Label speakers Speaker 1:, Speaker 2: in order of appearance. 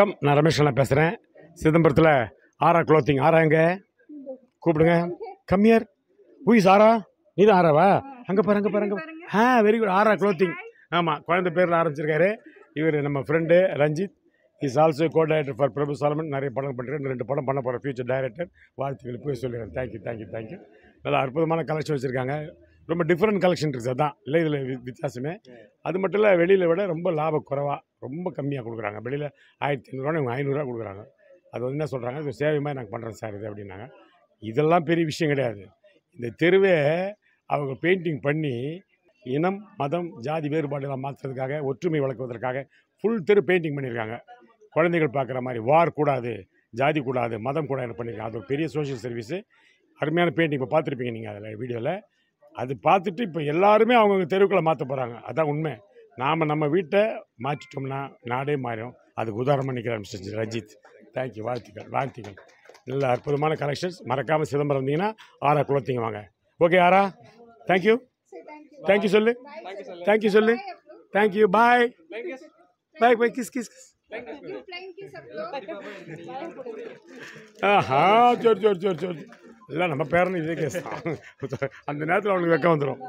Speaker 1: வணக்கம், நான் ரமேஷ் நான் பேசுகிறேன். சிதம்பரத்தில் ஆரா க்ளோத்திங். ஆரா எங்கே கூப்பிடுங்க. கம்மியர் ஊயிஸ் ஆரா. நீ தான் ஆராவா? அங்கே பாரு, அங்கே பாரு, அங்கே. Very good. ஆரா க்ளோத்திங். ஆமாம், குழந்தை பேரில் ஆரம்பிச்சிருக்காரு. இவர் நம்ம friend Ranjith. Is also co director for Prabhu Solomon. நிறைய படம் பண்ணுறேன், 2 படம் பண்ண போகிற ஃபியூச்சர் டைரக்டர். வாழ்த்துக்கள் போய் சொல்லிடுறேன். தேங்க்யூ. நல்லா அற்புதமான கலெக்ஷன் வச்சுருக்காங்க. ரொம்ப டிஃப்ரெண்ட் கலெக்ஷன் இருக்குது. அதுதான் இல்லை இதில் வித்தியாசமே. அது மட்டும் இல்லை, வெளியில் விட ரொம்ப லாப குறைவாக ரொம்ப கம்மியாக கொடுக்குறாங்க. வெளியில் 1500 இவங்க 500 கொடுக்குறாங்க. அது வந்து என்ன சொல்கிறாங்க, இது சேவை மாதிரி நாங்கள் பண்ணுறோம் சார் இது அப்படின்னாங்க. இதெல்லாம் பெரிய விஷயம் கிடையாது. இந்த தெருவே அவங்க பெயிண்டிங் பண்ணி இனம் மதம் ஜாதி வேறுபாடுலாம் மாற்றுறதுக்காக, ஒற்றுமை வளர்க்குவதற்காக ஃபுல் தெரு பெயிண்டிங் பண்ணியிருக்காங்க. குழந்தைகள் பார்க்குற மாதிரி வார் கூடாது, ஜாதி கூடாது, மதம் கூடாது பண்ணியிருக்காங்க. அது ஒரு பெரிய சோஷியல் சர்வீஸு. அருமையான பெயிண்டிங். இப்போ பார்த்துருப்பீங்க நீங்கள் அதில் வீடியோவில். அது பார்த்துட்டு இப்போ எல்லாருமே அவங்கவுங்க தெருவுக்குள்ளே மாற்ற போகிறாங்க. அதான் உண்மை. நாம் நம்ம வீட்டை மாற்றிட்டோம்னா நாடே மாறும். அதுக்கு உதாரணமாக நிற்கிறார் மிஸ்டர் ரஞ்சித். தேங்க்யூ. வாழ்த்துக்கள். நல்ல அற்புதமான கலெக்ஷன்ஸ். மறக்காமல் சிதம்பரம் வந்தீங்கன்னா ஆரா குளத்திங்க வாங்க. ஓகே ஆரா, தேங்க்யூ சொல்லு. தேங்க்யூ சொல்லு. தேங்க்யூ. பாய். கிஸ். சரி. இல்லை நம்ம பேரன்னு இதே கேஸ் தான். அந்த நேரத்தில் அவனுக்கு வெக்கம் வந்துடும்.